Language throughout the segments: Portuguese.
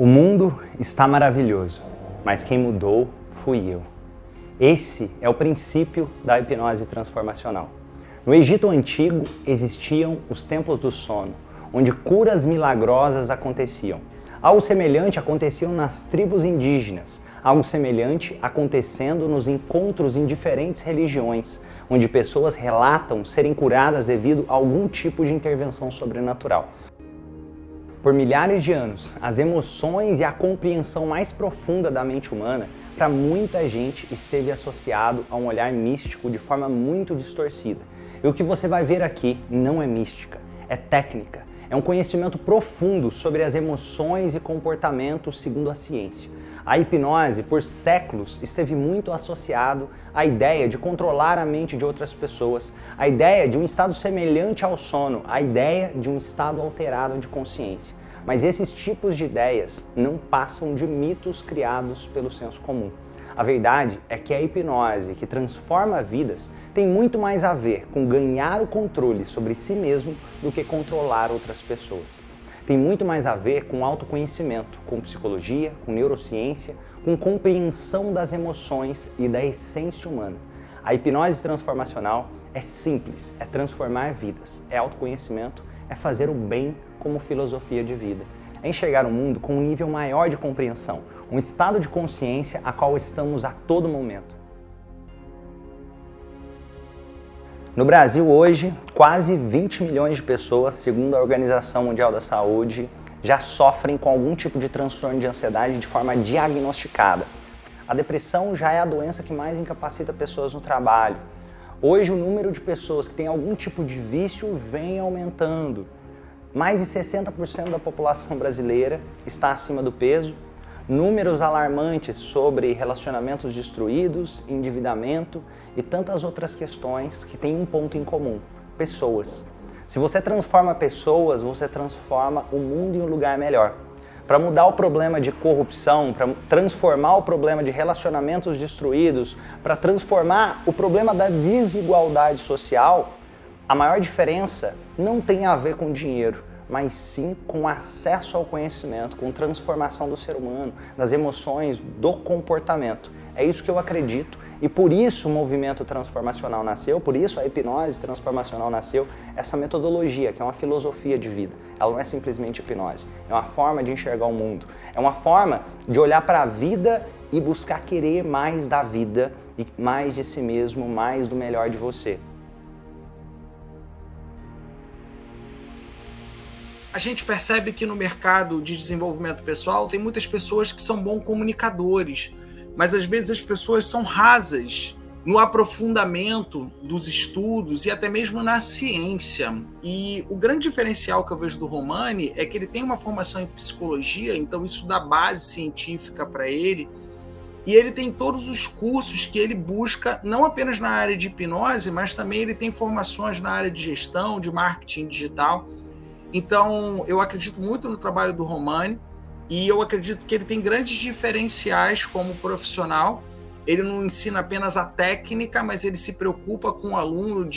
O mundo está maravilhoso, mas quem mudou fui eu. Esse é o princípio da hipnose transformacional. No Egito Antigo existiam os templos do sono, onde curas milagrosas aconteciam. Algo semelhante acontecia nas tribos indígenas, algo semelhante acontecendo nos encontros em diferentes religiões, onde pessoas relatam serem curadas devido a algum tipo de intervenção sobrenatural. Por milhares de anos, as emoções e a compreensão mais profunda da mente humana, para muita gente, esteve associado a um olhar místico de forma muito distorcida. E o que você vai ver aqui não é mística, é técnica, é um conhecimento profundo sobre as emoções e comportamentos segundo a ciência. A hipnose, por séculos, esteve muito associado à ideia de controlar a mente de outras pessoas, à ideia de um estado semelhante ao sono, à ideia de um estado alterado de consciência. Mas esses tipos de ideias não passam de mitos criados pelo senso comum. A verdade é que a hipnose, que transforma vidas, tem muito mais a ver com ganhar o controle sobre si mesmo do que controlar outras pessoas. Tem muito mais a ver com autoconhecimento, com psicologia, com neurociência, com compreensão das emoções e da essência humana. A hipnose transformacional é simples, é transformar vidas, é autoconhecimento, é fazer o bem como filosofia de vida. É enxergar o mundo com um nível maior de compreensão, um estado de consciência a qual estamos a todo momento. No Brasil hoje, quase 20 milhões de pessoas, segundo a Organização Mundial da Saúde, já sofrem com algum tipo de transtorno de ansiedade de forma diagnosticada. A depressão já é a doença que mais incapacita pessoas no trabalho. Hoje o número de pessoas que têm algum tipo de vício vem aumentando. Mais de 60% da população brasileira está acima do peso. Números alarmantes sobre relacionamentos destruídos, endividamento e tantas outras questões que têm um ponto em comum: pessoas. Se você transforma pessoas, você transforma o mundo em um lugar melhor. Para mudar o problema de corrupção, para transformar o problema de relacionamentos destruídos, para transformar o problema da desigualdade social, a maior diferença não tem a ver com dinheiro, mas sim com acesso ao conhecimento, com transformação do ser humano, das emoções, do comportamento. É isso que eu acredito e por isso o movimento transformacional nasceu, por isso a hipnose transformacional nasceu, essa metodologia que é uma filosofia de vida. Ela não é simplesmente hipnose, é uma forma de enxergar o mundo, é uma forma de olhar para a vida e buscar querer mais da vida e mais de si mesmo, mais do melhor de você. A gente percebe que no mercado de desenvolvimento pessoal tem muitas pessoas que são bons comunicadores, mas às vezes as pessoas são rasas no aprofundamento dos estudos e até mesmo na ciência. E o grande diferencial que eu vejo do Romani é que ele tem uma formação em psicologia, então isso dá base científica para ele, e ele tem todos os cursos que ele busca, não apenas na área de hipnose, mas também ele tem formações na área de gestão, de marketing digital. Então, eu acredito muito no trabalho do Romani e eu acredito que ele tem grandes diferenciais como profissional. Ele não ensina apenas a técnica, mas ele se preocupa com o aluno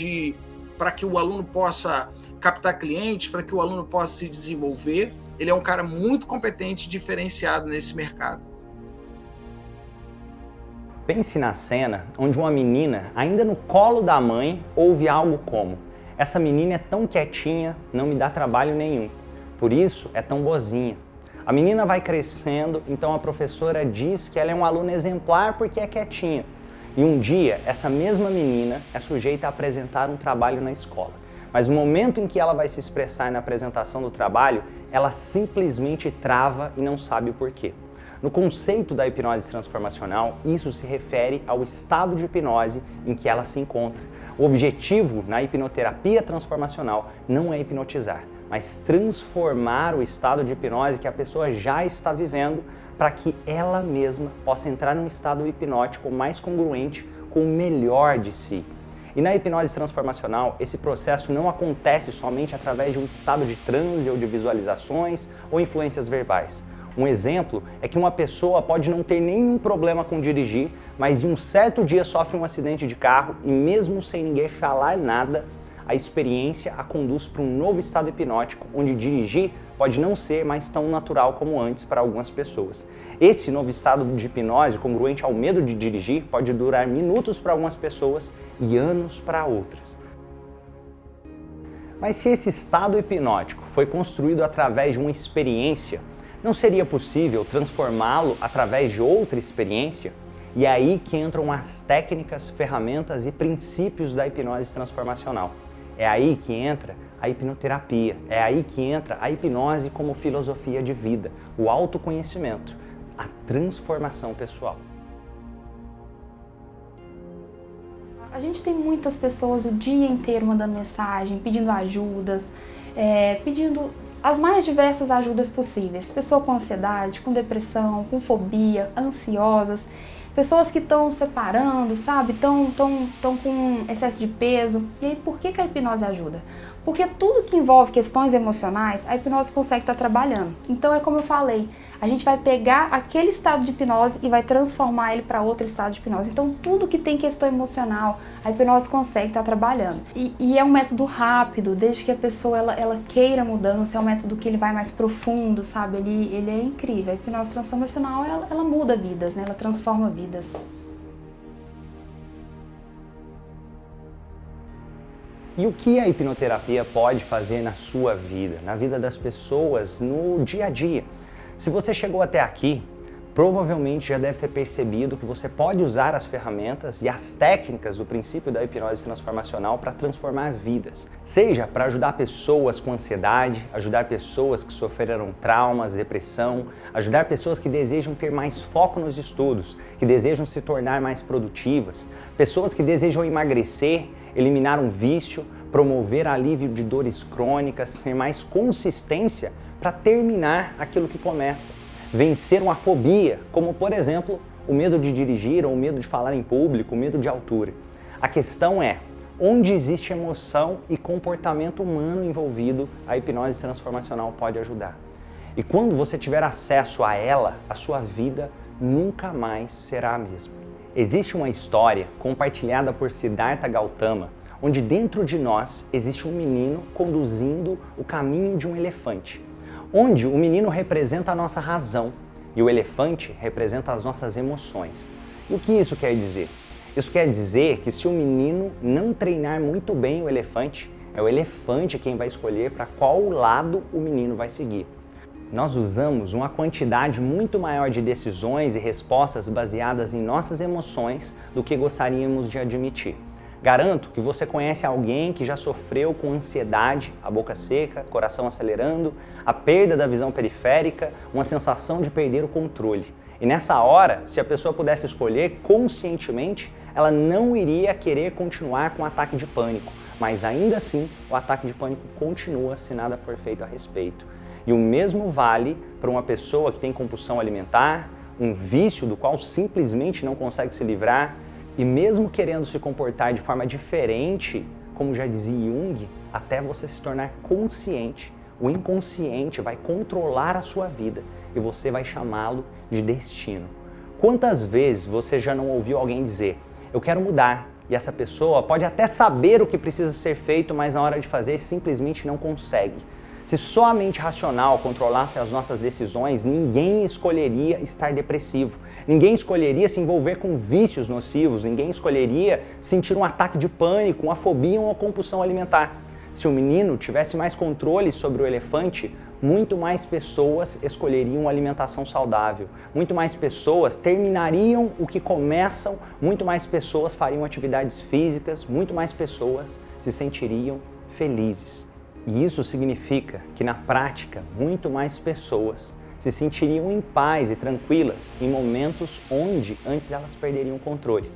para que o aluno possa captar clientes, para que o aluno possa se desenvolver. Ele é um cara muito competente e diferenciado nesse mercado. Pense na cena onde uma menina, ainda no colo da mãe, ouve algo como: essa menina é tão quietinha, não me dá trabalho nenhum. Por isso é tão boazinha. A menina vai crescendo, então a professora diz que ela é uma aluna exemplar porque é quietinha. E um dia, essa mesma menina é sujeita a apresentar um trabalho na escola. Mas no momento em que ela vai se expressar na apresentação do trabalho, ela simplesmente trava e não sabe o porquê. No conceito da hipnose transformacional, isso se refere ao estado de hipnose em que ela se encontra. O objetivo na hipnoterapia transformacional não é hipnotizar, mas transformar o estado de hipnose que a pessoa já está vivendo para que ela mesma possa entrar num estado hipnótico mais congruente com o melhor de si. E na hipnose transformacional, esse processo não acontece somente através de um estado de transe ou de visualizações ou influências verbais. Um exemplo é que uma pessoa pode não ter nenhum problema com dirigir, mas em um certo dia sofre um acidente de carro e mesmo sem ninguém falar nada, a experiência a conduz para um novo estado hipnótico, onde dirigir pode não ser mais tão natural como antes para algumas pessoas. Esse novo estado de hipnose, congruente ao medo de dirigir, pode durar minutos para algumas pessoas e anos para outras. Mas se esse estado hipnótico foi construído através de uma experiência, não seria possível transformá-lo através de outra experiência? E é aí que entram as técnicas, ferramentas e princípios da hipnose transformacional. É aí que entra a hipnoterapia, é aí que entra a hipnose como filosofia de vida, o autoconhecimento, a transformação pessoal. A gente tem muitas pessoas o dia inteiro mandando mensagem, pedindo ajudas, pedindo as mais diversas ajudas possíveis. Pessoas com ansiedade, com depressão, com fobia, ansiosas, pessoas que estão separando, sabe? Estão com excesso de peso. E aí, por que a hipnose ajuda? Porque tudo que envolve questões emocionais, a hipnose consegue estar trabalhando. Então é como eu falei, a gente vai pegar aquele estado de hipnose e vai transformar ele para outro estado de hipnose. Então tudo que tem questão emocional, a hipnose consegue estar trabalhando. E é um método rápido, desde que a pessoa ela queira mudança, é um método que ele vai mais profundo, sabe? Ele é incrível. A hipnose transformacional, ela muda vidas, né? Ela transforma vidas. E o que a hipnoterapia pode fazer na sua vida, na vida das pessoas, no dia a dia? Se você chegou até aqui, provavelmente já deve ter percebido que você pode usar as ferramentas e as técnicas do princípio da hipnose transformacional para transformar vidas. Seja para ajudar pessoas com ansiedade, ajudar pessoas que sofreram traumas, depressão, ajudar pessoas que desejam ter mais foco nos estudos, que desejam se tornar mais produtivas, pessoas que desejam emagrecer, eliminar um vício, promover alívio de dores crônicas, ter mais consistência para terminar aquilo que começa. Vencer uma fobia, como por exemplo, o medo de dirigir ou o medo de falar em público, o medo de altura. A questão é, onde existe emoção e comportamento humano envolvido, a hipnose transformacional pode ajudar. E quando você tiver acesso a ela, a sua vida nunca mais será a mesma. Existe uma história compartilhada por Siddhartha Gautama, onde dentro de nós existe um menino conduzindo o caminho de um elefante, onde o menino representa a nossa razão e o elefante representa as nossas emoções. E o que isso quer dizer? Isso quer dizer que se o menino não treinar muito bem o elefante, é o elefante quem vai escolher para qual lado o menino vai seguir. Nós usamos uma quantidade muito maior de decisões e respostas baseadas em nossas emoções do que gostaríamos de admitir. Garanto que você conhece alguém que já sofreu com ansiedade, a boca seca, coração acelerando, a perda da visão periférica, uma sensação de perder o controle. E nessa hora, se a pessoa pudesse escolher conscientemente, ela não iria querer continuar com o ataque de pânico, mas ainda assim o ataque de pânico continua se nada for feito a respeito. E o mesmo vale para uma pessoa que tem compulsão alimentar, um vício do qual simplesmente não consegue se livrar, e mesmo querendo se comportar de forma diferente, como já dizia Jung, até você se tornar consciente, o inconsciente vai controlar a sua vida e você vai chamá-lo de destino. Quantas vezes você já não ouviu alguém dizer, eu quero mudar, e essa pessoa pode até saber o que precisa ser feito, mas na hora de fazer simplesmente não consegue. Se só a mente racional controlasse as nossas decisões, ninguém escolheria estar depressivo, ninguém escolheria se envolver com vícios nocivos, ninguém escolheria sentir um ataque de pânico, uma fobia ou uma compulsão alimentar. Se o menino tivesse mais controle sobre o elefante, muito mais pessoas escolheriam uma alimentação saudável, muito mais pessoas terminariam o que começam, muito mais pessoas fariam atividades físicas, muito mais pessoas se sentiriam felizes. E isso significa que, na prática, muito mais pessoas se sentiriam em paz e tranquilas em momentos onde antes elas perderiam o controle.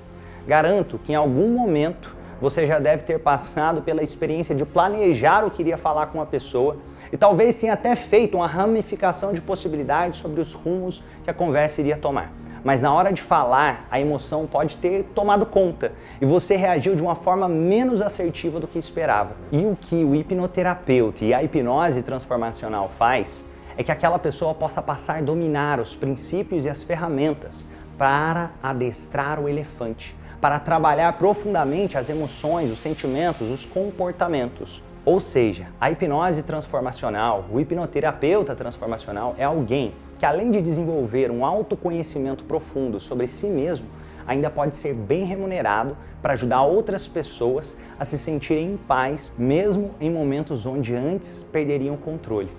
Garanto que em algum momento você já deve ter passado pela experiência de planejar o que iria falar com uma pessoa e talvez tenha até feito uma ramificação de possibilidades sobre os rumos que a conversa iria tomar. Mas na hora de falar, a emoção pode ter tomado conta e você reagiu de uma forma menos assertiva do que esperava. E o que o hipnoterapeuta e a hipnose transformacional faz é que aquela pessoa possa passar a dominar os princípios e as ferramentas para adestrar o elefante, para trabalhar profundamente as emoções, os sentimentos, os comportamentos. Ou seja, a hipnose transformacional, o hipnoterapeuta transformacional é alguém que, além de desenvolver um autoconhecimento profundo sobre si mesmo, ainda pode ser bem remunerado para ajudar outras pessoas a se sentirem em paz, mesmo em momentos onde antes perderiam o controle.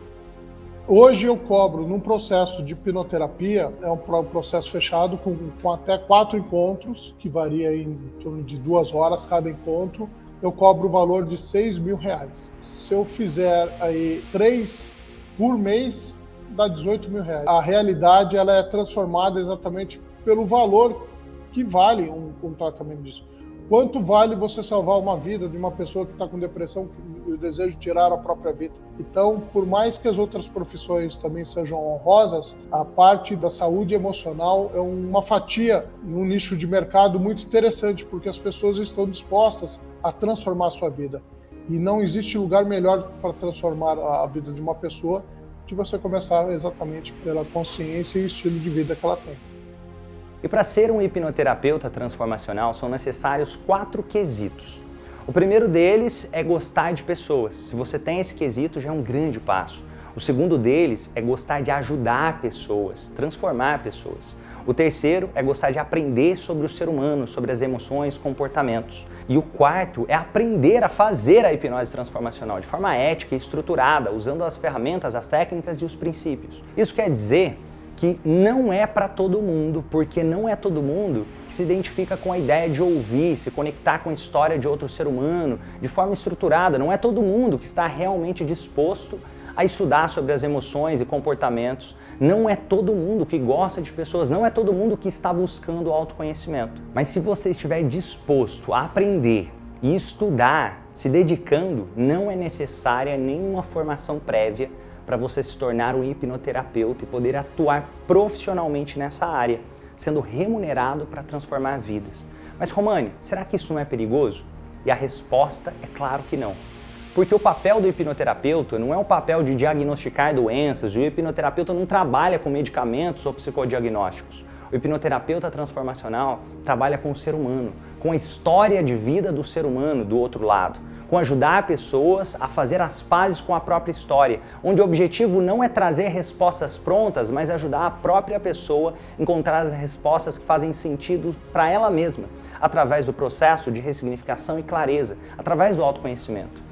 Hoje eu cobro, num processo de hipnoterapia, é um processo fechado com até 4 encontros, que varia em torno de 2 horas cada encontro. Eu cobro o valor de R$6.000. Se eu fizer aí 3 por mês, dá R$18.000. A realidade ela é transformada exatamente pelo valor que vale um tratamento disso. Quanto vale você salvar uma vida de uma pessoa que está com depressão e o desejo de tirar a própria vida? Então, por mais que as outras profissões também sejam honrosas, a parte da saúde emocional é uma fatia num nicho de mercado muito interessante, porque as pessoas estão dispostas a transformar a sua vida. E não existe lugar melhor para transformar a vida de uma pessoa que você começar exatamente pela consciência e estilo de vida que ela tem. E para ser um hipnoterapeuta transformacional são necessários 4 quesitos. O primeiro deles é gostar de pessoas. Se você tem esse quesito, já é um grande passo. O segundo deles é gostar de ajudar pessoas, transformar pessoas. O terceiro é gostar de aprender sobre o ser humano, sobre as emoções, comportamentos. E o quarto é aprender a fazer a hipnose transformacional de forma ética e estruturada, usando as ferramentas, as técnicas e os princípios. Isso quer dizer que não é para todo mundo, porque não é todo mundo que se identifica com a ideia de ouvir, se conectar com a história de outro ser humano de forma estruturada. Não é todo mundo que está realmente disposto a estudar sobre as emoções e comportamentos. Não é todo mundo que gosta de pessoas, não é todo mundo que está buscando o autoconhecimento. Mas se você estiver disposto a aprender e estudar, se dedicando, não é necessária nenhuma formação prévia para você se tornar um hipnoterapeuta e poder atuar profissionalmente nessa área, sendo remunerado para transformar vidas. Mas Romani, será que isso não é perigoso? E a resposta é claro que não. Porque o papel do hipnoterapeuta não é o papel de diagnosticar doenças, o hipnoterapeuta não trabalha com medicamentos ou psicodiagnósticos. O hipnoterapeuta transformacional trabalha com o ser humano, com a história de vida do ser humano do outro lado, com ajudar pessoas a fazer as pazes com a própria história, onde o objetivo não é trazer respostas prontas, mas ajudar a própria pessoa a encontrar as respostas que fazem sentido para ela mesma, através do processo de ressignificação e clareza, através do autoconhecimento.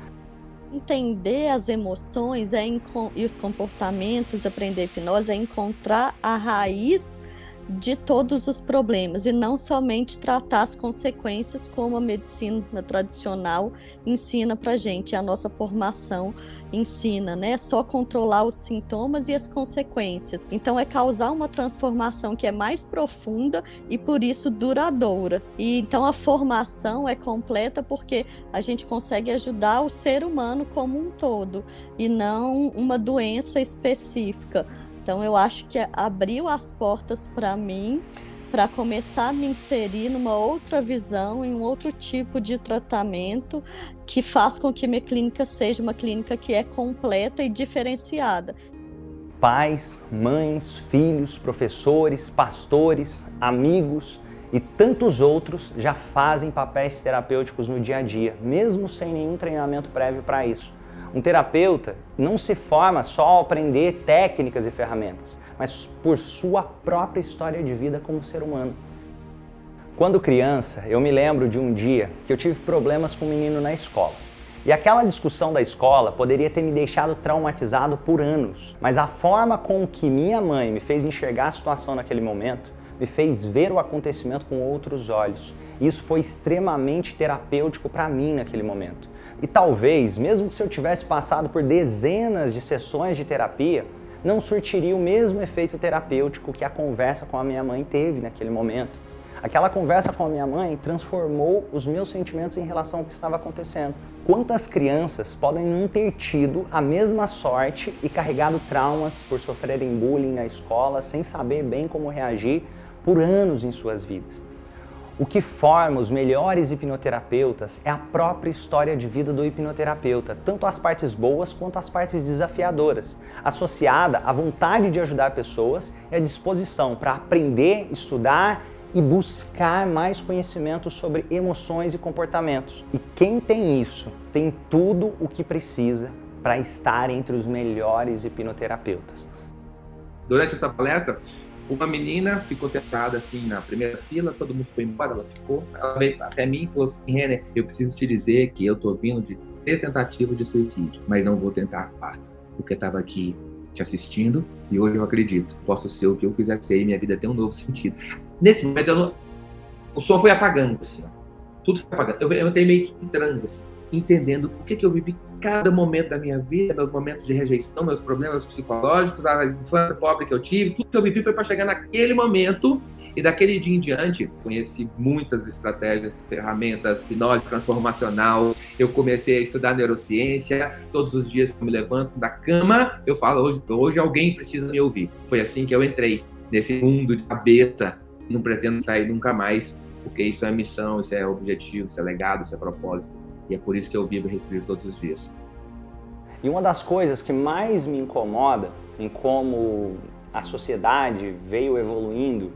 Entender as emoções e os comportamentos, aprender hipnose, é encontrar a raiz de todos os problemas e não somente tratar as consequências como a medicina tradicional ensina pra gente, a nossa formação ensina, né? Só controlar os sintomas e as consequências. Então é causar uma transformação que é mais profunda e por isso duradoura. E então a formação é completa porque a gente consegue ajudar o ser humano como um todo e não uma doença específica. Então eu acho que abriu as portas para mim, para começar a me inserir numa outra visão, em um outro tipo de tratamento que faz com que minha clínica seja uma clínica que é completa e diferenciada. Pais, mães, filhos, professores, pastores, amigos e tantos outros já fazem papéis terapêuticos no dia a dia, mesmo sem nenhum treinamento prévio para isso. Um terapeuta não se forma só ao aprender técnicas e ferramentas, mas por sua própria história de vida como ser humano. Quando criança, eu me lembro de um dia que eu tive problemas com um menino na escola. E aquela discussão da escola poderia ter me deixado traumatizado por anos, mas a forma com que minha mãe me fez enxergar a situação naquele momento me fez ver o acontecimento com outros olhos. Isso foi extremamente terapêutico para mim naquele momento. E talvez, mesmo que se eu tivesse passado por dezenas de sessões de terapia, não surtiria o mesmo efeito terapêutico que a conversa com a minha mãe teve naquele momento. Aquela conversa com a minha mãe transformou os meus sentimentos em relação ao que estava acontecendo. Quantas crianças podem não ter tido a mesma sorte e carregado traumas por sofrerem bullying na escola sem saber bem como reagir por anos em suas vidas? O que forma os melhores hipnoterapeutas é a própria história de vida do hipnoterapeuta, tanto as partes boas quanto as partes desafiadoras, associada à vontade de ajudar pessoas e à disposição para aprender, estudar e buscar mais conhecimento sobre emoções e comportamentos. E quem tem isso tem tudo o que precisa para estar entre os melhores hipnoterapeutas. Durante essa palestra, uma menina ficou sentada assim na primeira fila, todo mundo foi embora, ela ficou. Ela veio até mim e falou assim: Renner, eu preciso te dizer que eu tô vindo de 3 tentativas de suicídio, mas não vou tentar a quarta, porque eu tava aqui te assistindo e hoje eu acredito, posso ser o que eu quiser ser e minha vida tem um novo sentido. Nesse momento, o som foi apagando, assim, ó. Tudo foi apagando. Eu entrei meio que em transe, assim, entendendo por que eu vivi cada momento da minha vida, meus momentos de rejeição, meus problemas psicológicos, a infância pobre que eu tive, tudo que eu vivi foi para chegar naquele momento. E daquele dia em diante, conheci muitas estratégias, ferramentas, hipnose transformacional. Eu comecei a estudar neurociência. Todos os dias que eu me levanto da cama, eu falo, hoje alguém precisa me ouvir. Foi assim que eu entrei nesse mundo de cabeça. Não pretendo sair nunca mais, porque isso é missão, isso é objetivo, isso é legado, isso é propósito. E é por isso que eu vivo e respiro todos os dias. E uma das coisas que mais me incomoda em como a sociedade veio evoluindo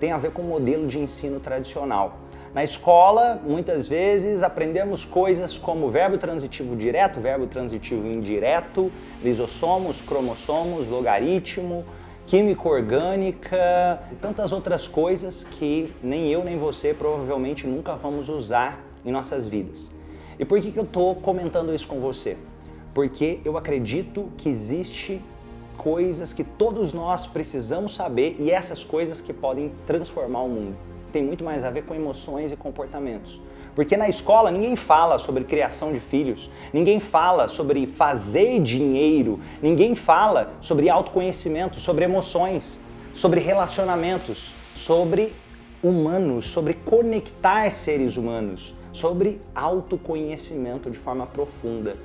tem a ver com o modelo de ensino tradicional. Na escola, muitas vezes, aprendemos coisas como verbo transitivo direto, verbo transitivo indireto, lisossomos, cromossomos, logaritmo, química orgânica e tantas outras coisas que nem eu nem você provavelmente nunca vamos usar em nossas vidas. E por que eu estou comentando isso com você? Porque eu acredito que existe coisas que todos nós precisamos saber e essas coisas que podem transformar o mundo. Tem muito mais a ver com emoções e comportamentos. Porque na escola ninguém fala sobre criação de filhos, ninguém fala sobre fazer dinheiro, ninguém fala sobre autoconhecimento, sobre emoções, sobre relacionamentos, sobre humanos, sobre conectar seres humanos, sobre autoconhecimento de forma profunda.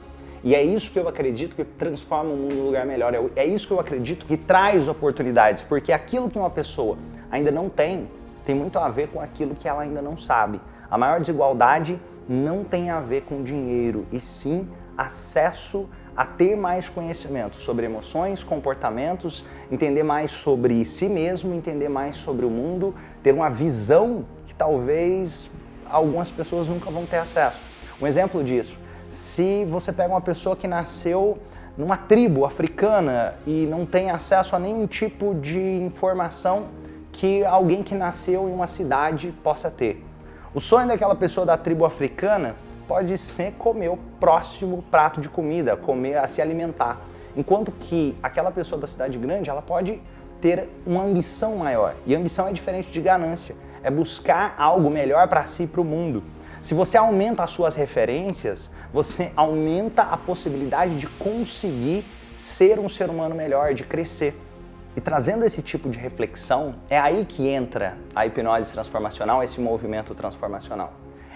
E é isso que eu acredito que transforma o mundo num lugar melhor, é isso que eu acredito que traz oportunidades, porque aquilo que uma pessoa ainda não tem muito a ver com aquilo que ela ainda não sabe. A maior desigualdade não tem a ver com dinheiro, e sim acesso a ter mais conhecimento sobre emoções, comportamentos, entender mais sobre si mesmo, entender mais sobre o mundo, ter uma visão que talvez algumas pessoas nunca vão ter acesso. Um exemplo disso, se você pega uma pessoa que nasceu numa tribo africana e não tem acesso a nenhum tipo de informação que alguém que nasceu em uma cidade possa ter. O sonho daquela pessoa da tribo africana pode ser comer o próximo prato de comida, se alimentar. Enquanto que aquela pessoa da cidade grande, ela pode ter uma ambição maior. E ambição é diferente de ganância, é buscar algo melhor para si e para o mundo. Se você aumenta as suas referências, você aumenta a possibilidade de conseguir ser um ser humano melhor, de crescer. E trazendo esse tipo de reflexão, é aí que entra a hipnose transformacional, esse movimento transformacional.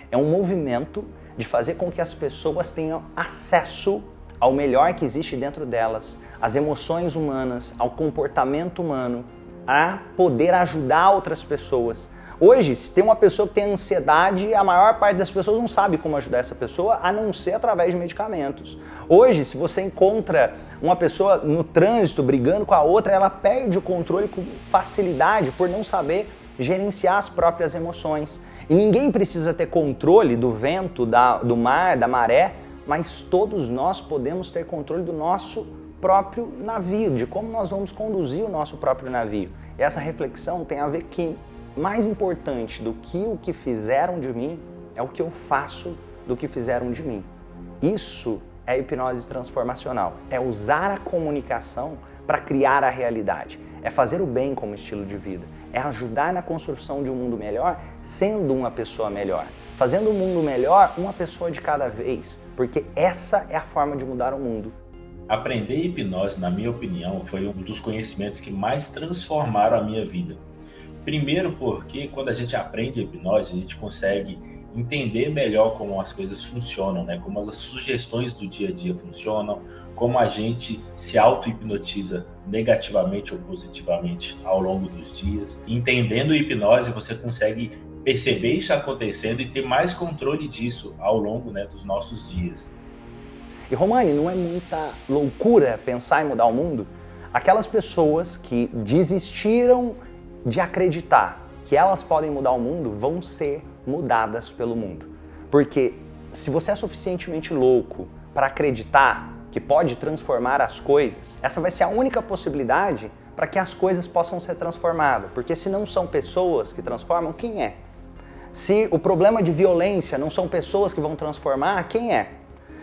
É um movimento de fazer com que as pessoas tenham acesso ao melhor que existe dentro delas, às emoções humanas, ao comportamento humano, a poder ajudar outras pessoas. Hoje, se tem uma pessoa que tem ansiedade, a maior parte das pessoas não sabe como ajudar essa pessoa, a não ser através de medicamentos. Hoje, se você encontra uma pessoa no trânsito brigando com a outra, ela perde o controle com facilidade por não saber gerenciar as próprias emoções. E ninguém precisa ter controle do vento, do mar, da maré, mas todos nós podemos ter controle do nosso próprio navio, de como nós vamos conduzir o nosso próprio navio. E essa reflexão tem a ver que mais importante do que o que fizeram de mim é o que eu faço do que fizeram de mim. Isso é hipnose transformacional, é usar a comunicação para criar a realidade, é fazer o bem como estilo de vida, é ajudar na construção de um mundo melhor sendo uma pessoa melhor, fazendo o mundo melhor uma pessoa de cada vez, porque essa é a forma de mudar o mundo. Aprender hipnose, na minha opinião, foi um dos conhecimentos que mais transformaram a minha vida. Primeiro porque quando a gente aprende hipnose, a gente consegue entender melhor como as coisas funcionam, né? Como as sugestões do dia a dia funcionam, como a gente se auto-hipnotiza negativamente ou positivamente ao longo dos dias. Entendendo hipnose, você consegue perceber isso acontecendo e ter mais controle disso ao longo, né, dos nossos dias. E Romani, não é muita loucura pensar em mudar o mundo? Aquelas pessoas que desistiram de acreditar que elas podem mudar o mundo, vão ser mudadas pelo mundo. Porque se você é suficientemente louco para acreditar que pode transformar as coisas, essa vai ser a única possibilidade para que as coisas possam ser transformadas. Porque se não são pessoas que transformam, quem é? Se o problema de violência não são pessoas que vão transformar, quem é?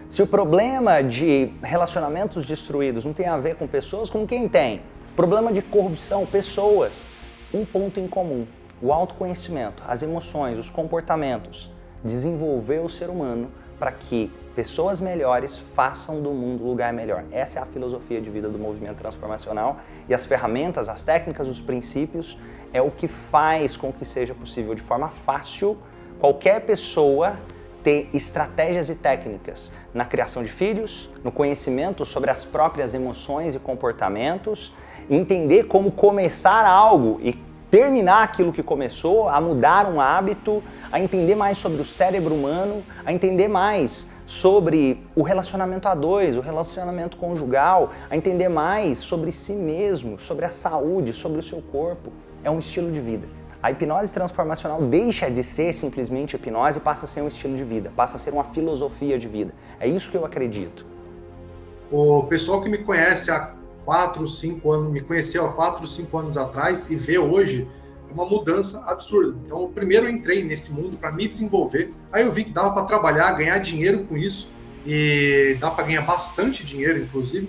Se o problema de relacionamentos destruídos não tem a ver com pessoas, com quem tem? Problema de corrupção, pessoas. Um ponto em comum, o autoconhecimento, as emoções, os comportamentos. Desenvolver o ser humano para que pessoas melhores façam do mundo um lugar melhor. Essa é a filosofia de vida do movimento transformacional e as ferramentas, as técnicas, os princípios é o que faz com que seja possível de forma fácil qualquer pessoa ter estratégias e técnicas na criação de filhos, no conhecimento sobre as próprias emoções e comportamentos, entender como começar algo e terminar aquilo que começou, a mudar um hábito, a entender mais sobre o cérebro humano, a entender mais sobre o relacionamento a dois, o relacionamento conjugal, a entender mais sobre si mesmo, sobre a saúde, sobre o seu corpo. É um estilo de vida. A hipnose transformacional deixa de ser simplesmente hipnose e passa a ser um estilo de vida, passa a ser uma filosofia de vida. É isso que eu acredito. O pessoal que me conhece há 4, 5 anos, me conheceu há 4, 5 anos atrás e vê hoje uma mudança absurda. Então, primeiro eu entrei nesse mundo para me desenvolver, aí eu vi que dava para trabalhar, ganhar dinheiro com isso, e dá para ganhar bastante dinheiro, inclusive,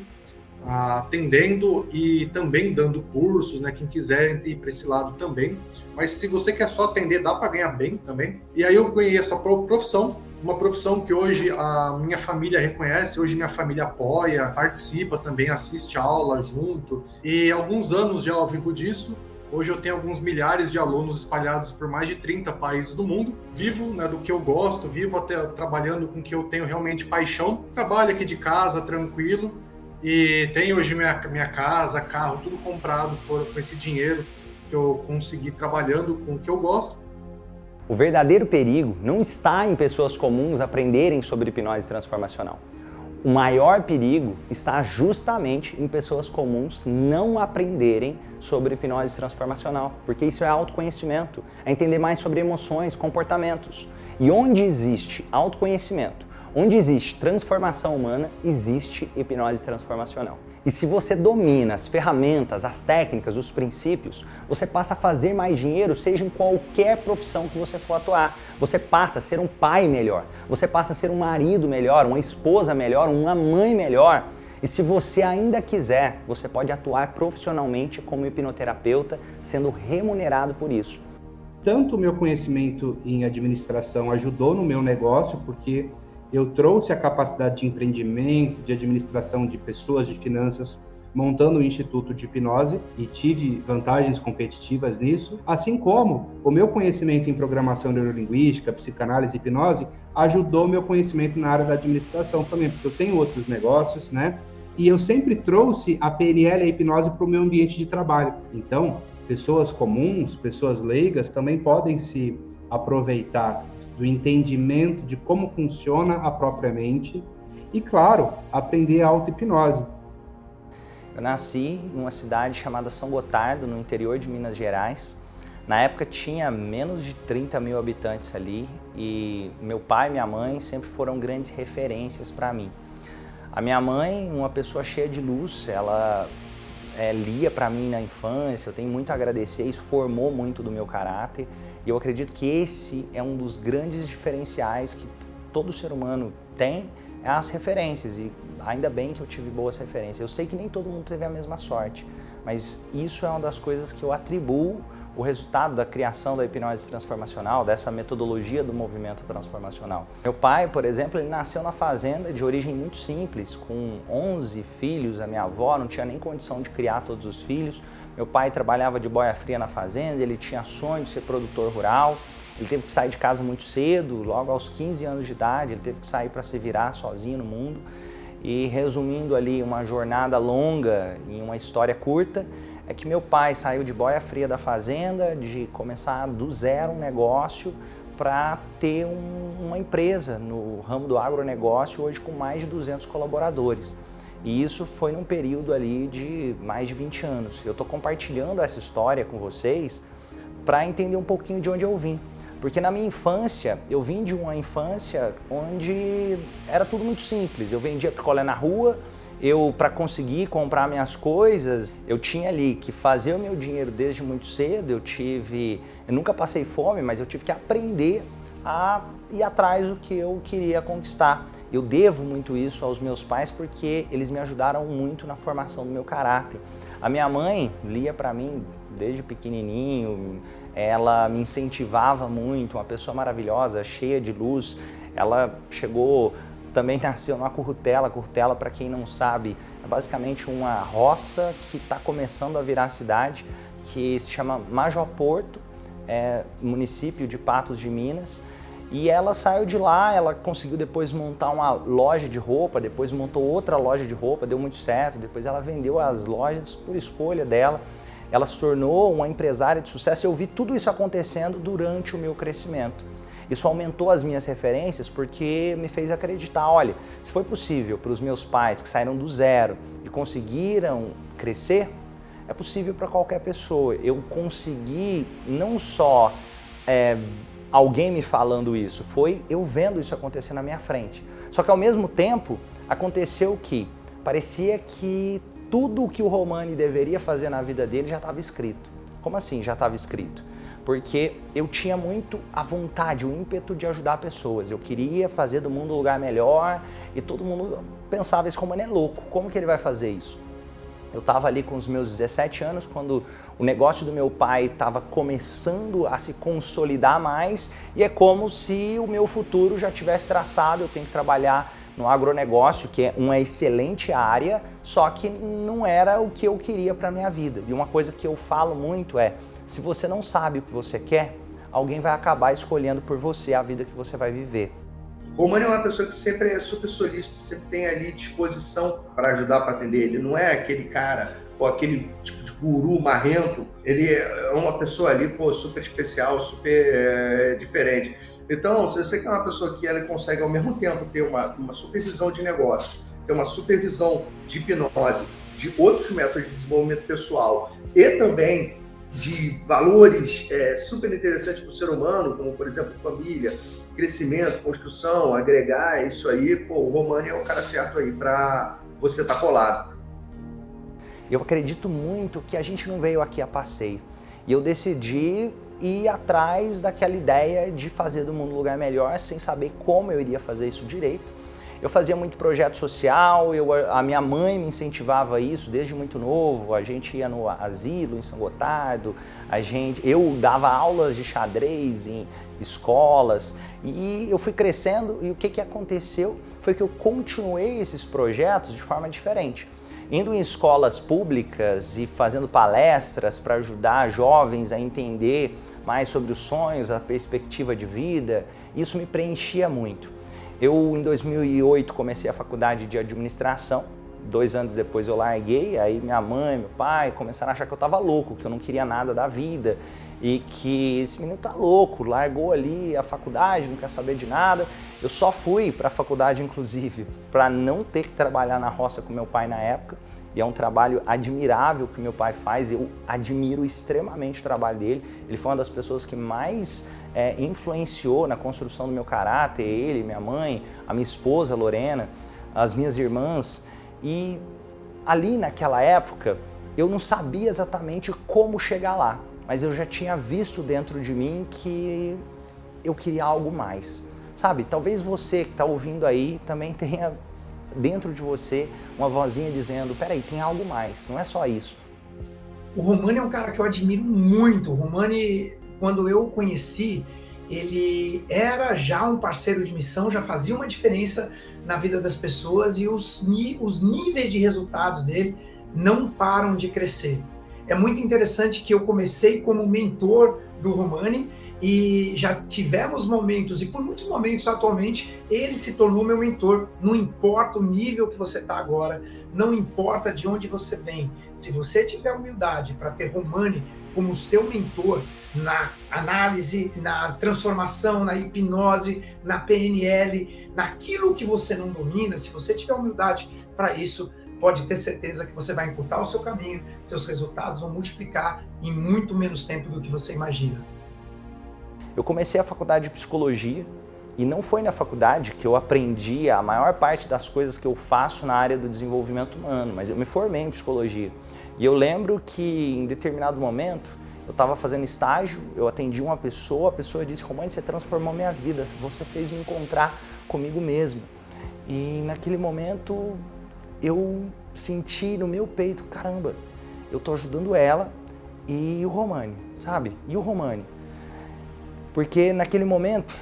atendendo e também dando cursos, né? Quem quiser ir para esse lado também. Mas se você quer só atender, dá para ganhar bem também. E aí eu ganhei essa profissão, uma profissão que hoje a minha família reconhece, hoje minha família apoia, participa também, assiste a aula junto. E alguns anos já ao vivo disso, hoje eu tenho alguns milhares de alunos espalhados por mais de 30 países do mundo. Vivo, né, do que eu gosto, vivo até trabalhando com o que eu tenho realmente paixão. Trabalho aqui de casa, tranquilo. E tenho hoje minha casa, carro, tudo comprado com esse dinheiro que eu consegui trabalhando com o que eu gosto. O verdadeiro perigo não está em pessoas comuns aprenderem sobre hipnose transformacional. O maior perigo está justamente em pessoas comuns não aprenderem sobre hipnose transformacional, porque isso é autoconhecimento, é entender mais sobre emoções, comportamentos. E onde existe autoconhecimento, onde existe transformação humana, existe hipnose transformacional. E se você domina as ferramentas, as técnicas, os princípios, você passa a fazer mais dinheiro, seja em qualquer profissão que você for atuar. Você passa a ser um pai melhor, você passa a ser um marido melhor, uma esposa melhor, uma mãe melhor. E se você ainda quiser, você pode atuar profissionalmente como hipnoterapeuta, sendo remunerado por isso. Tanto o meu conhecimento em administração ajudou no meu negócio, porque eu trouxe a capacidade de empreendimento, de administração de pessoas, de finanças, montando o Instituto de Hipnose e tive vantagens competitivas nisso, assim como o meu conhecimento em programação neurolinguística, psicanálise e hipnose ajudou meu conhecimento na área da administração também, porque eu tenho outros negócios, né? E eu sempre trouxe a PNL e a hipnose para o meu ambiente de trabalho. Então, pessoas comuns, pessoas leigas também podem se aproveitar do entendimento de como funciona a própria mente e, claro, aprender a auto-hipnose. Eu nasci em uma cidade chamada São Gotardo, no interior de Minas Gerais. Na época tinha menos de 30 mil habitantes ali e meu pai e minha mãe sempre foram grandes referências para mim. A minha mãe, uma pessoa cheia de luz, ela lia para mim na infância, eu tenho muito a agradecer, isso formou muito do meu caráter. E eu acredito que esse é um dos grandes diferenciais que todo ser humano tem, é as referências. E ainda bem que eu tive boas referências. Eu sei que nem todo mundo teve a mesma sorte, mas isso é uma das coisas que eu atribuo o resultado da criação da hipnose transformacional, dessa metodologia do movimento transformacional. Meu pai, por exemplo, ele nasceu na fazenda de origem muito simples, com 11 filhos, a minha avó não tinha nem condição de criar todos os filhos. Meu pai trabalhava de boia fria na fazenda, ele tinha sonho de ser produtor rural, ele teve que sair de casa muito cedo, logo aos 15 anos de idade, ele teve que sair para se virar sozinho no mundo. E resumindo ali uma jornada longa em uma história curta, é que meu pai saiu de boia fria da fazenda, de começar do zero um negócio para ter uma empresa no ramo do agronegócio, hoje com mais de 200 colaboradores. E isso foi num período ali de mais de 20 anos. Eu estou compartilhando essa história com vocês para entender um pouquinho de onde eu vim. Porque na minha infância, eu vim de uma infância onde era tudo muito simples. Eu vendia picolé na rua, para conseguir comprar minhas coisas, eu tinha ali que fazer o meu dinheiro desde muito cedo. Eu nunca passei fome, mas eu tive que aprender a ir atrás do que eu queria conquistar. Eu devo muito isso aos meus pais porque eles me ajudaram muito na formação do meu caráter. A minha mãe lia para mim desde pequenininho, ela me incentivava muito, uma pessoa maravilhosa, cheia de luz. Ela também nasceu numa currutela. Currutela, para quem não sabe, é basicamente uma roça que está começando a virar cidade, que se chama Major Porto, município de Patos de Minas. E ela saiu de lá, ela conseguiu depois montar uma loja de roupa, depois montou outra loja de roupa, deu muito certo, depois ela vendeu as lojas por escolha dela, ela se tornou uma empresária de sucesso. Eu vi tudo isso acontecendo durante o meu crescimento. Isso aumentou as minhas referências porque me fez acreditar, olha, se foi possível para os meus pais que saíram do zero e conseguiram crescer, é possível para qualquer pessoa. Eu consegui não só alguém me falando isso, foi eu vendo isso acontecer na minha frente. Só que ao mesmo tempo, aconteceu que parecia que tudo o que o Romani deveria fazer na vida dele já estava escrito. Como assim já estava escrito? Porque eu tinha muito a vontade, o ímpeto de ajudar pessoas. Eu queria fazer do mundo um lugar melhor e todo mundo pensava, esse Romani é louco, como que ele vai fazer isso? Eu estava ali com os meus 17 anos, quando o negócio do meu pai estava começando a se consolidar mais, e é como se o meu futuro já tivesse traçado. Eu tenho que trabalhar no agronegócio, que é uma excelente área, só que não era o que eu queria para a minha vida. E uma coisa que eu falo muito é, se você não sabe o que você quer, alguém vai acabar escolhendo por você a vida que você vai viver. O Romani é uma pessoa que sempre é super solícito, sempre tem ali disposição para ajudar, para atender. Ele não é aquele cara, ou aquele tipo de guru marrento. Ele é uma pessoa ali, super especial, super diferente. Então, se você quer uma pessoa que ela consegue ao mesmo tempo ter uma supervisão de negócio, ter uma supervisão de hipnose, de outros métodos de desenvolvimento pessoal e também de valores super interessantes para o ser humano, como, por exemplo, família, crescimento, construção, agregar, isso aí, o Romani é o cara certo aí para você estar colado. Eu acredito muito que a gente não veio aqui a passeio. E eu decidi ir atrás daquela ideia de fazer do mundo um lugar melhor, sem saber como eu iria fazer isso direito. Eu fazia muito projeto social, a minha mãe me incentivava a isso desde muito novo. A gente ia no asilo em São Gotardo, eu dava aulas de xadrez em escolas, e eu fui crescendo. E o que aconteceu foi que eu continuei esses projetos de forma diferente. Indo em escolas públicas e fazendo palestras para ajudar jovens a entender mais sobre os sonhos, a perspectiva de vida, isso me preenchia muito. Eu, em 2008, comecei a faculdade de administração. 2 anos depois eu larguei, aí minha mãe, meu pai começaram a achar que eu estava louco, que eu não queria nada da vida e que esse menino tá louco, largou ali a faculdade, não quer saber de nada. Eu só fui para a faculdade, inclusive, para não ter que trabalhar na roça com meu pai na época. E é um trabalho admirável que meu pai faz, eu admiro extremamente o trabalho dele. Ele foi uma das pessoas que mais influenciou na construção do meu caráter, ele, minha mãe, a minha esposa Lorena, as minhas irmãs. E ali naquela época eu não sabia exatamente como chegar lá, mas eu já tinha visto dentro de mim que eu queria algo mais. Sabe, talvez você que está ouvindo aí também tenha dentro de você uma vozinha dizendo, peraí, tem algo mais, não é só isso. O Romani é um cara que eu admiro muito. O Romani, quando eu o conheci, ele era já um parceiro de missão, já fazia uma diferença na vida das pessoas, e os níveis de resultados dele não param de crescer. É muito interessante que eu comecei como mentor do Romani e já tivemos momentos, e por muitos momentos atualmente, ele se tornou meu mentor. Não importa o nível que você está agora, não importa de onde você vem, se você tiver humildade para ter Romani como seu mentor na análise, na transformação, na hipnose, na PNL, naquilo que você não domina, se você tiver humildade para isso, pode ter certeza que você vai encurtar o seu caminho, seus resultados vão multiplicar em muito menos tempo do que você imagina. Eu comecei a faculdade de psicologia e não foi na faculdade que eu aprendi a maior parte das coisas que eu faço na área do desenvolvimento humano, mas eu me formei em psicologia. E eu lembro que em determinado momento eu estava fazendo estágio, eu atendi uma pessoa, a pessoa disse: Romani, você transformou minha vida, você fez me encontrar comigo mesmo. E naquele momento eu senti no meu peito, caramba, eu estou ajudando ela e o Romani, sabe? E o Romani? Porque naquele momento,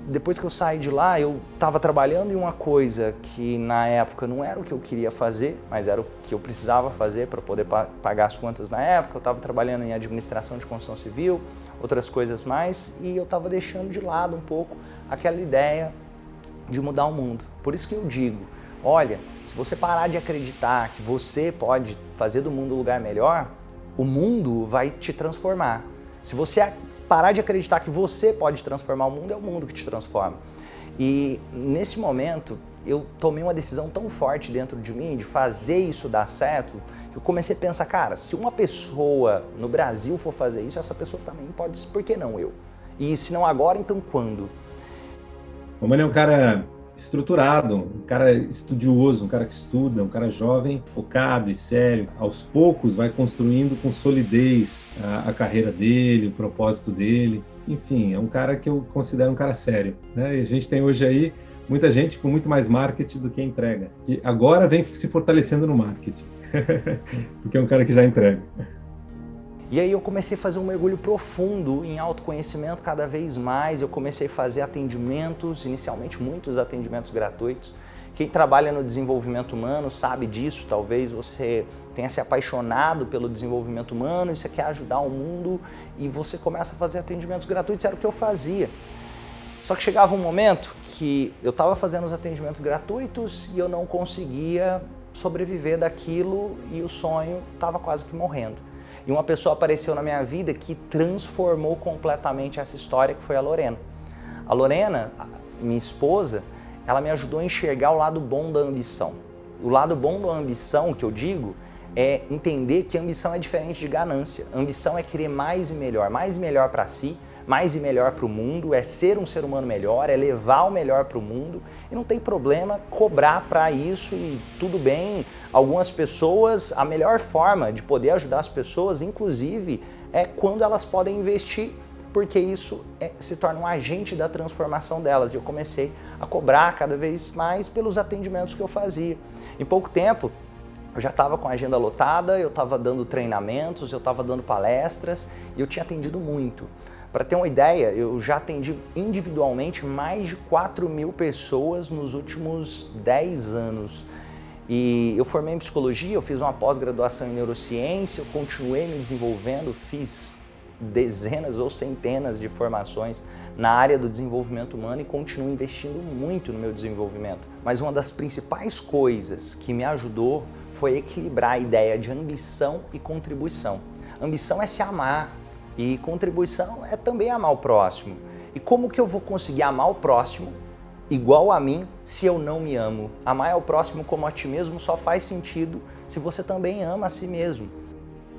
depois que eu saí de lá, eu estava trabalhando em uma coisa que na época não era o que eu queria fazer, mas era o que eu precisava fazer para poder pagar as contas na época. Eu estava trabalhando em administração de construção civil, outras coisas mais, e eu estava deixando de lado um pouco aquela ideia de mudar o mundo. Por isso que eu digo, olha, se você parar de acreditar que você pode fazer do mundo um lugar melhor, o mundo vai te transformar. Se você parar de acreditar que você pode transformar o mundo, é o mundo que te transforma. E nesse momento, eu tomei uma decisão tão forte dentro de mim de fazer isso dar certo, que eu comecei a pensar, cara, se uma pessoa no Brasil for fazer isso, essa pessoa também pode, por que não eu? E se não agora, então quando? O Romani é um cara estruturado, um cara estudioso, um cara que estuda, um cara jovem, focado e sério. Aos poucos vai construindo com solidez a carreira dele, o propósito dele. Enfim, é um cara que eu considero um cara sério, né? E a gente tem hoje aí muita gente com muito mais marketing do que entrega. E agora vem se fortalecendo no marketing, porque é um cara que já entrega. E aí eu comecei a fazer um mergulho profundo em autoconhecimento cada vez mais. Eu comecei a fazer atendimentos, inicialmente muitos atendimentos gratuitos. Quem trabalha no desenvolvimento humano sabe disso, talvez você tenha se apaixonado pelo desenvolvimento humano e você quer ajudar o mundo e você começa a fazer atendimentos gratuitos, era o que eu fazia. Só que chegava um momento que eu estava fazendo os atendimentos gratuitos e eu não conseguia sobreviver daquilo e o sonho estava quase que morrendo. E uma pessoa apareceu na minha vida que transformou completamente essa história, que foi a Lorena. A Lorena, minha esposa, ela me ajudou a enxergar o lado bom da ambição. O lado bom da ambição, que eu digo, é entender que a ambição é diferente de ganância. A ambição é querer mais e melhor para si, mais e melhor para o mundo, é ser um ser humano melhor, é levar o melhor para o mundo e não tem problema cobrar para isso e tudo bem. Algumas pessoas, a melhor forma de poder ajudar as pessoas, inclusive, é quando elas podem investir, porque isso se torna um agente da transformação delas. E eu comecei a cobrar cada vez mais pelos atendimentos que eu fazia. Em pouco tempo, eu já estava com a agenda lotada, eu estava dando treinamentos, eu estava dando palestras e eu tinha atendido muito. Para ter uma ideia, eu já atendi individualmente mais de 4.000 pessoas nos últimos 10 anos. E eu formei em psicologia, eu fiz uma pós-graduação em neurociência, eu continuei me desenvolvendo, fiz dezenas ou centenas de formações na área do desenvolvimento humano e continuo investindo muito no meu desenvolvimento. Mas uma das principais coisas que me ajudou foi equilibrar a ideia de ambição e contribuição. Ambição é se amar e contribuição é também amar o próximo. E como que eu vou conseguir amar o próximo igual a mim se eu não me amo? Amar ao próximo como a ti mesmo só faz sentido se você também ama a si mesmo.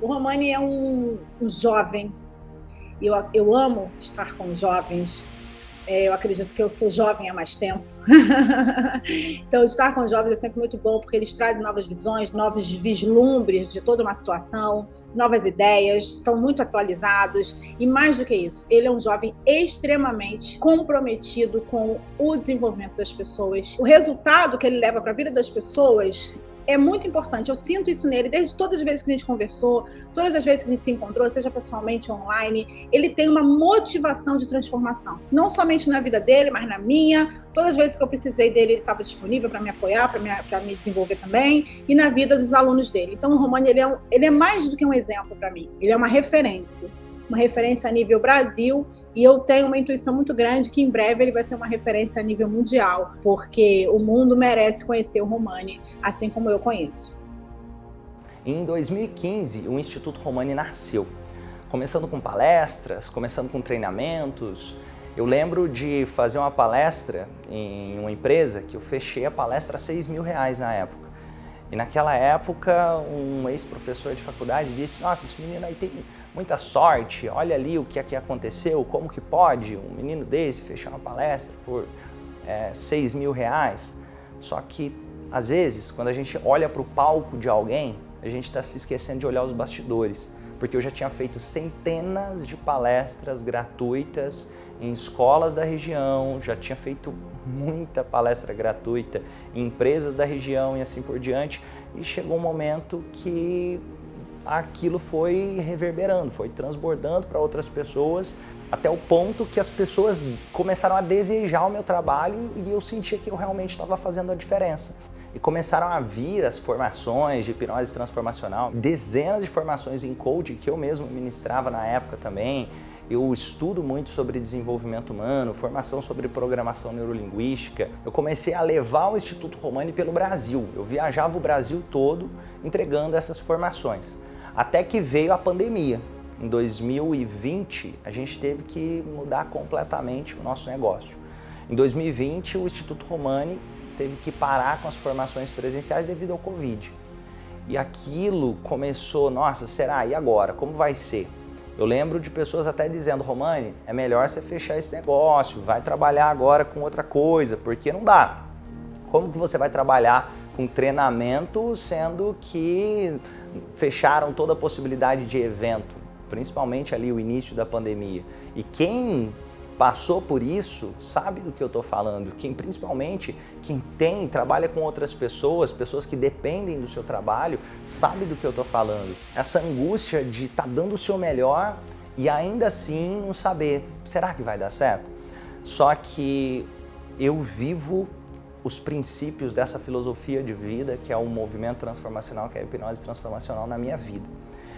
O Romani é um jovem. Eu amo estar com jovens. Eu acredito que eu sou jovem há mais tempo. Então, estar com jovens é sempre muito bom, porque eles trazem novas visões, novos vislumbres de toda uma situação, novas ideias, estão muito atualizados. E mais do que isso, ele é um jovem extremamente comprometido com o desenvolvimento das pessoas. O resultado que ele leva para a vida das pessoas é muito importante, eu sinto isso nele, desde todas as vezes que a gente conversou, todas as vezes que a gente se encontrou, seja pessoalmente ou online, ele tem uma motivação de transformação, não somente na vida dele, mas na minha. Todas as vezes que eu precisei dele, ele estava disponível para me apoiar, para me desenvolver também, e na vida dos alunos dele. Então o Romani, ele é mais do que um exemplo para mim, ele é uma referência a nível Brasil, e eu tenho uma intuição muito grande que em breve ele vai ser uma referência a nível mundial, porque o mundo merece conhecer o Romani, assim como eu conheço. Em 2015, o Instituto Romani nasceu, começando com palestras, começando com treinamentos. Eu lembro de fazer uma palestra em uma empresa que eu fechei a palestra a R$6.000 na época. E naquela época, um ex-professor de faculdade disse, nossa, esse menino aí tem muita sorte, olha ali o que aconteceu, como que pode um menino desse fechar uma palestra por R$6.000? Só que, às vezes, quando a gente olha para o palco de alguém, a gente está se esquecendo de olhar os bastidores, porque eu já tinha feito centenas de palestras gratuitas em escolas da região, já tinha feito muita palestra gratuita em empresas da região e assim por diante, e chegou um momento que aquilo foi reverberando, foi transbordando para outras pessoas, até o ponto que as pessoas começaram a desejar o meu trabalho e eu sentia que eu realmente estava fazendo a diferença. E começaram a vir as formações de hipnose transformacional, dezenas de formações em coaching que eu mesmo ministrava na época também. Eu estudo muito sobre desenvolvimento humano, formação sobre programação neurolinguística. Eu comecei a levar o Instituto Romani pelo Brasil. Eu viajava o Brasil todo entregando essas formações. Até que veio a pandemia. Em 2020, a gente teve que mudar completamente o nosso negócio. Em 2020, o Instituto Romani teve que parar com as formações presenciais devido ao Covid. E aquilo começou, nossa, será? E agora? Como vai ser? Eu lembro de pessoas até dizendo, Romani, é melhor você fechar esse negócio, vai trabalhar agora com outra coisa, porque não dá. Como que você vai trabalhar com treinamento, sendo que fecharam toda a possibilidade de evento, principalmente ali o início da pandemia? E quem passou por isso sabe do que eu estou falando, principalmente quem trabalha com outras pessoas, pessoas que dependem do seu trabalho, sabe do que eu estou falando. Essa angústia de estar dando o seu melhor e ainda assim não saber, será que vai dar certo? Só que eu vivo os princípios dessa filosofia de vida, que é o movimento transformacional, que é a hipnose transformacional na minha vida.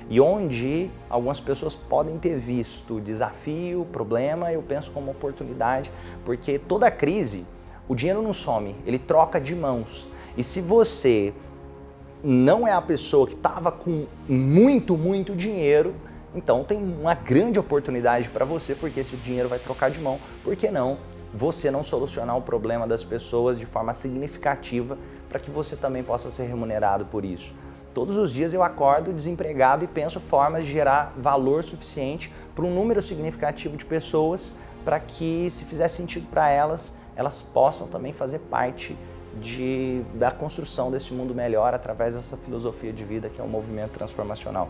E onde algumas pessoas podem ter visto desafio, problema, eu penso como oportunidade, porque toda crise, o dinheiro não some, ele troca de mãos. E se você não é a pessoa que estava com muito dinheiro, então tem uma grande oportunidade para você, porque esse dinheiro vai trocar de mão, por que não você não solucionar o problema das pessoas de forma significativa para que você também possa ser remunerado por isso? Todos os dias eu acordo desempregado e penso formas de gerar valor suficiente para um número significativo de pessoas para que, se fizer sentido para elas, elas possam também fazer parte da construção desse mundo melhor através dessa filosofia de vida que é o movimento transformacional.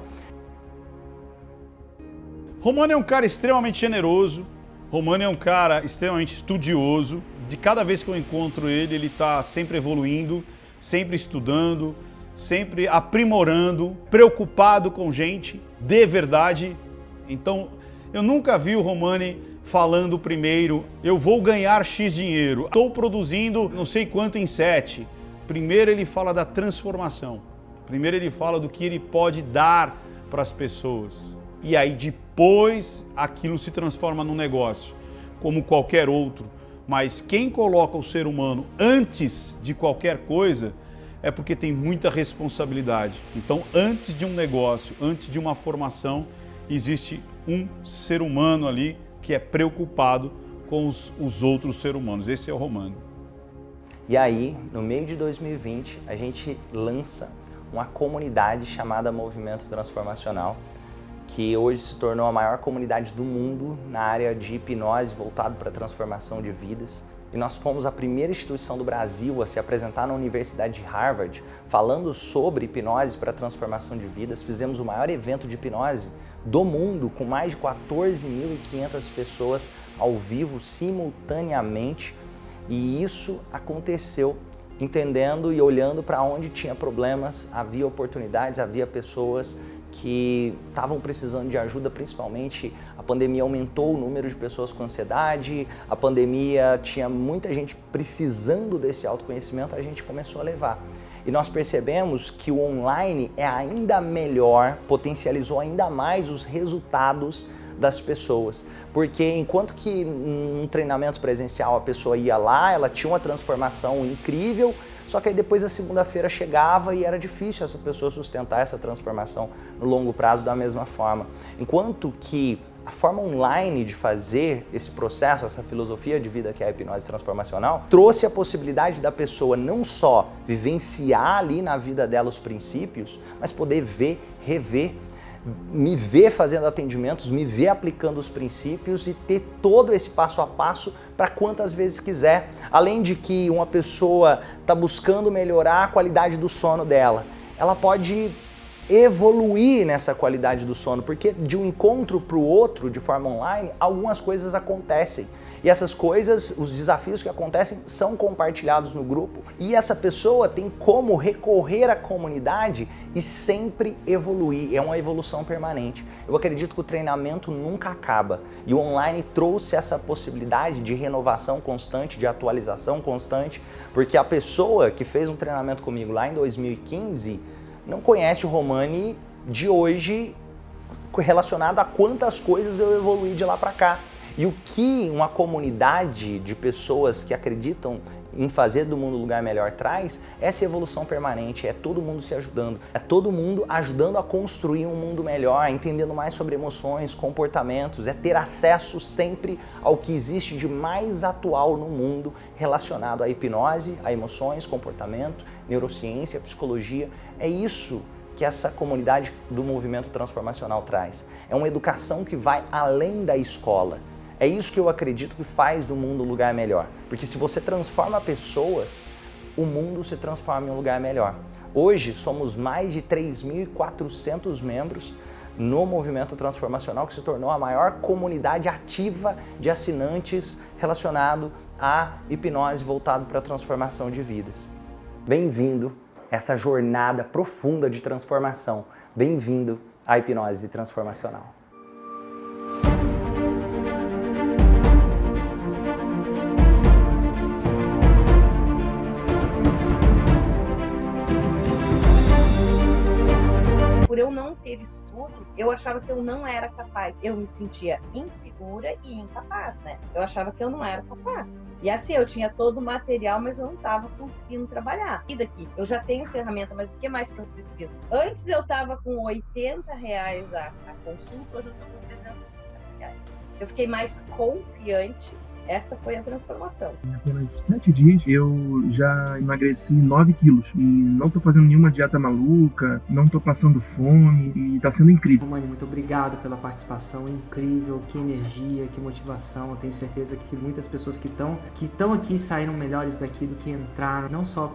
Romani é um cara extremamente generoso, Romani é um cara extremamente estudioso. De cada vez que eu encontro ele está sempre evoluindo, sempre estudando, sempre aprimorando, preocupado com gente, de verdade. Então, eu nunca vi o Romani falando primeiro, eu vou ganhar X dinheiro, estou produzindo não sei quanto em 7. Primeiro ele fala da transformação, primeiro ele fala do que ele pode dar para as pessoas. E aí depois aquilo se transforma num negócio, como qualquer outro. Mas quem coloca o ser humano antes de qualquer coisa é porque tem muita responsabilidade. Então, antes de um negócio, antes de uma formação, existe um ser humano ali que é preocupado com os outros seres humanos. Esse é o Romani. E aí, no meio de 2020, a gente lança uma comunidade chamada Movimento Transformacional, que hoje se tornou a maior comunidade do mundo na área de hipnose voltado para a transformação de vidas. E nós fomos a primeira instituição do Brasil a se apresentar na Universidade de Harvard falando sobre hipnose para transformação de vidas. Fizemos o maior evento de hipnose do mundo com mais de 14.500 pessoas ao vivo simultaneamente. E isso aconteceu entendendo e olhando para onde tinha problemas, havia oportunidades, havia pessoas que estavam precisando de ajuda, principalmente a pandemia aumentou o número de pessoas com ansiedade, a pandemia tinha muita gente precisando desse autoconhecimento, a gente começou a levar. E nós percebemos que o online é ainda melhor, potencializou ainda mais os resultados das pessoas. Porque enquanto que num treinamento presencial a pessoa ia lá, ela tinha uma transformação incrível, Só que aí depois a segunda-feira chegava e era difícil essa pessoa sustentar essa transformação no longo prazo da mesma forma. Enquanto que a forma online de fazer esse processo, essa filosofia de vida que é a hipnose transformacional, trouxe a possibilidade da pessoa não só vivenciar ali na vida dela os princípios, mas poder ver, rever, me ver fazendo atendimentos, me ver aplicando os princípios e ter todo esse passo a passo para quantas vezes quiser. Além de que uma pessoa está buscando melhorar a qualidade do sono dela, ela pode evoluir nessa qualidade do sono, porque de um encontro para o outro de forma online, algumas coisas acontecem. E essas coisas, os desafios que acontecem são compartilhados no grupo e essa pessoa tem como recorrer à comunidade e sempre evoluir, é uma evolução permanente. Eu acredito que o treinamento nunca acaba e o online trouxe essa possibilidade de renovação constante, de atualização constante, porque a pessoa que fez um treinamento comigo lá em 2015 não conhece o Romani de hoje relacionado a quantas coisas eu evoluí de lá para cá. E o que uma comunidade de pessoas que acreditam em fazer do mundo um lugar melhor traz, essa evolução permanente, é todo mundo se ajudando, é todo mundo ajudando a construir um mundo melhor, entendendo mais sobre emoções, comportamentos, é ter acesso sempre ao que existe de mais atual no mundo relacionado à hipnose, a emoções, comportamento, neurociência, psicologia. É isso que essa comunidade do movimento transformacional traz. É uma educação que vai além da escola. É isso que eu acredito que faz do mundo um lugar melhor. Porque se você transforma pessoas, o mundo se transforma em um lugar melhor. Hoje somos mais de 3.400 membros no movimento transformacional, que se tornou a maior comunidade ativa de assinantes relacionado à hipnose voltado para a transformação de vidas. Bem-vindo a essa jornada profunda de transformação. Bem-vindo à hipnose transformacional. Por eu não ter estudo, eu achava que eu não era capaz. Eu me sentia insegura e incapaz, né? Eu achava que eu não era capaz. E assim, eu tinha todo o material, mas eu não estava conseguindo trabalhar. E daqui, eu já tenho ferramenta, mas o que mais que eu preciso? Antes eu estava com R$80 a consulta, hoje eu estou com R$350. Eu fiquei mais confiante. Essa foi a transformação. Em apenas 7 dias eu já emagreci 9 quilos e não tô fazendo nenhuma dieta maluca, não tô passando fome e tá sendo incrível. Romani, muito obrigado pela participação incrível, que energia, que motivação. Eu tenho certeza que muitas pessoas que estão aqui saíram melhores daqui do que entraram, não só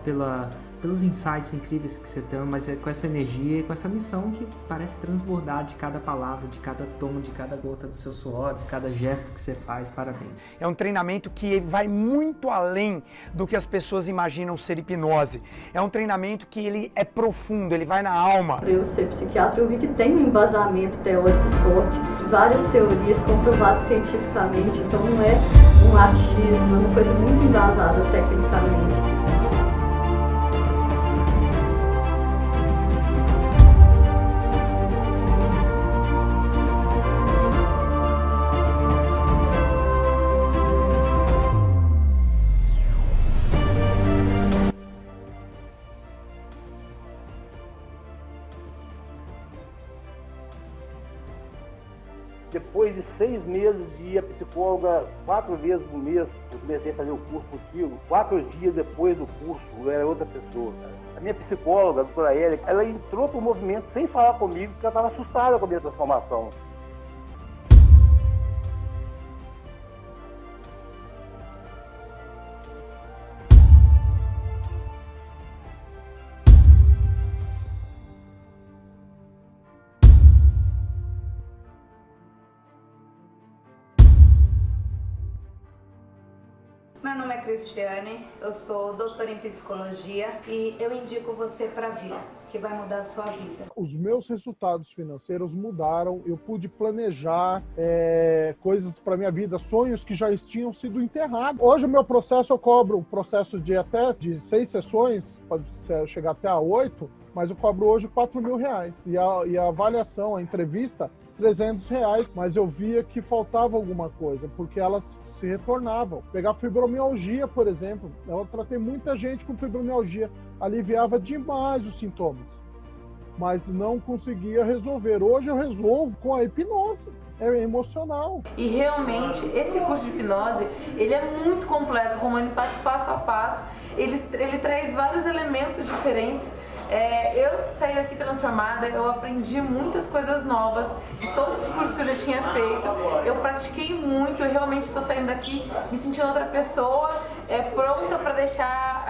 pelos insights incríveis que você tem, mas é com essa energia e com essa missão que parece transbordar de cada palavra, de cada tom, de cada gota do seu suor, de cada gesto que você faz. Parabéns. É um treinamento que vai muito além do que as pessoas imaginam ser hipnose. É um treinamento que ele é profundo, ele vai na alma. Para eu ser psiquiatra, eu vi que tem um embasamento teórico forte, várias teorias comprovadas cientificamente, então não é um achismo, é uma coisa muito embasada tecnicamente. Depois de 6 meses de ir à psicóloga 4 vezes por mês, eu comecei a fazer o curso contigo. 4 dias depois do curso, eu era outra pessoa, cara. A minha psicóloga, a doutora Érica, ela entrou pro movimento sem falar comigo, porque ela estava assustada com a minha transformação. Meu nome é Cristiane, eu sou doutora em psicologia e eu indico você para vir, que vai mudar a sua vida. Os meus resultados financeiros mudaram, eu pude planejar coisas para minha vida, sonhos que já tinham sido enterrados. Hoje o meu processo, eu cobro um processo de até de 6 sessões, pode chegar até a 8, mas eu cobro hoje R$4.000. E a avaliação, a entrevista, R$300, mas eu via que faltava alguma coisa, porque elas se retornavam. Pegar fibromialgia, por exemplo, eu tratei muita gente com fibromialgia, aliviava demais os sintomas, mas não conseguia resolver. Hoje eu resolvo com a hipnose, é emocional. E realmente, esse curso de hipnose, ele é muito completo, o Romani passa passo a passo, ele traz vários elementos diferentes. Eu saí daqui transformada, eu aprendi muitas coisas novas de todos os cursos que eu já tinha feito, eu pratiquei muito, eu realmente estou saindo daqui me sentindo outra pessoa, pronta para deixar,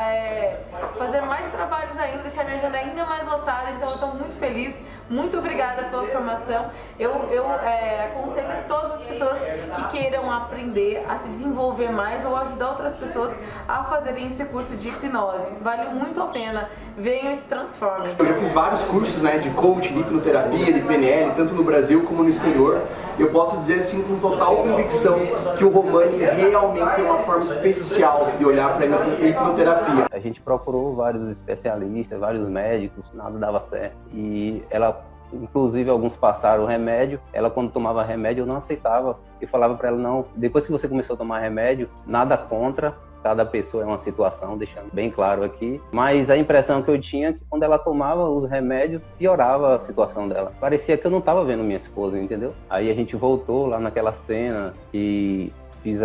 fazer mais trabalhos ainda, deixar minha agenda ainda mais lotada, então eu estou muito feliz, muito obrigada pela formação. Eu aconselho a todas as pessoas que queiram aprender a se desenvolver mais ou ajudar outras pessoas a fazerem esse curso de hipnose, vale muito a pena, venham e se transformem. Eu já fiz vários cursos, de coaching, de hipnoterapia, de PNL, tanto no Brasil como no exterior. Eu posso dizer assim com total convicção que o Romani realmente tem uma forma especial de olhar para a hipnoterapia. A gente procurou vários especialistas, vários médicos, nada dava certo. E ela, inclusive alguns passaram o remédio, ela quando tomava remédio eu não aceitava. Eu falava para ela, não, depois que você começou a tomar remédio, nada contra. Cada pessoa é uma situação, deixando bem claro aqui. Mas a impressão que eu tinha é que quando ela tomava os remédios, piorava a situação dela. Parecia que eu não estava vendo minha esposa, entendeu? Aí a gente voltou lá naquela cena e fiz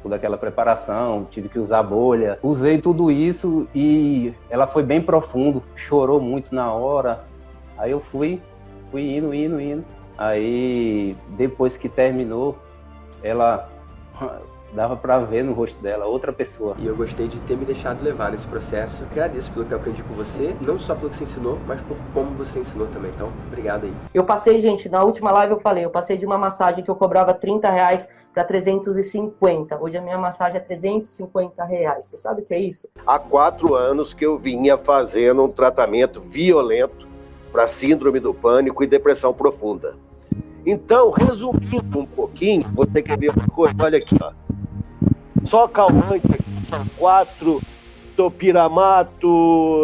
toda aquela preparação, tive que usar bolha. Usei tudo isso e ela foi bem profundo, chorou muito na hora. Aí eu fui indo. Aí depois que terminou, ela... dava pra ver no rosto dela outra pessoa. E eu gostei de ter me deixado levar nesse processo. Agradeço pelo que eu aprendi com você, não só pelo que você ensinou, mas por como você ensinou também. Então, obrigado aí. Eu passei, gente, na última live eu passei de uma massagem que eu cobrava R$30 para 350. Hoje a minha massagem é R$350. Você sabe o que é isso? Há 4 anos que eu vinha fazendo um tratamento violento para síndrome do pânico e depressão profunda. Então, resumindo um pouquinho, vou ter que ver uma coisa, olha aqui, ó. Só calmante aqui, são 4, topiramato,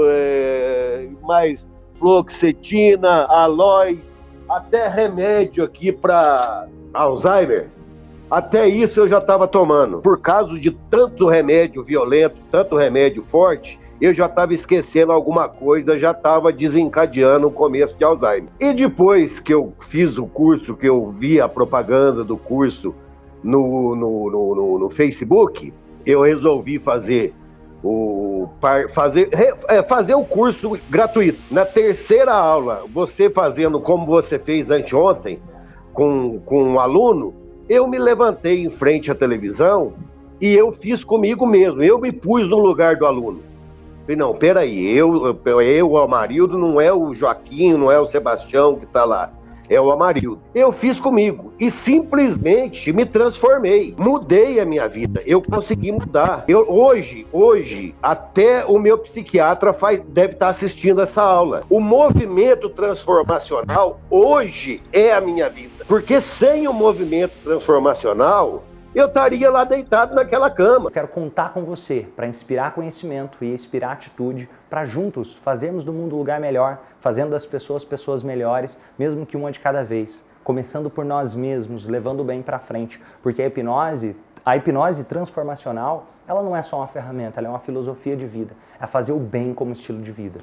mais fluoxetina, aloe, até remédio aqui para Alzheimer. Até isso eu já estava tomando. Por causa de tanto remédio violento, tanto remédio forte, eu já estava esquecendo alguma coisa, já estava desencadeando o começo de Alzheimer. E depois que eu fiz o curso, que eu vi a propaganda do curso no Facebook, eu resolvi fazer o curso gratuito. Na terceira aula, você fazendo como você fez anteontem com um aluno, eu me levantei em frente à televisão e eu fiz comigo mesmo, eu me pus no lugar do aluno. Falei, não, peraí, o Amarildo não é o Joaquim, não é o Sebastião que está lá, é o Amarildo. Eu fiz comigo e simplesmente me transformei, mudei a minha vida, eu consegui mudar. Hoje, até o meu psiquiatra deve estar assistindo essa aula. O movimento transformacional hoje é a minha vida, porque sem o movimento transformacional, eu estaria lá deitado naquela cama. Quero contar com você para inspirar conhecimento e inspirar atitude para juntos fazermos do mundo um lugar melhor, fazendo das pessoas melhores, mesmo que uma de cada vez. Começando por nós mesmos, levando o bem para frente, porque a hipnose transformacional, ela não é só uma ferramenta, ela é uma filosofia de vida, é fazer o bem como estilo de vida.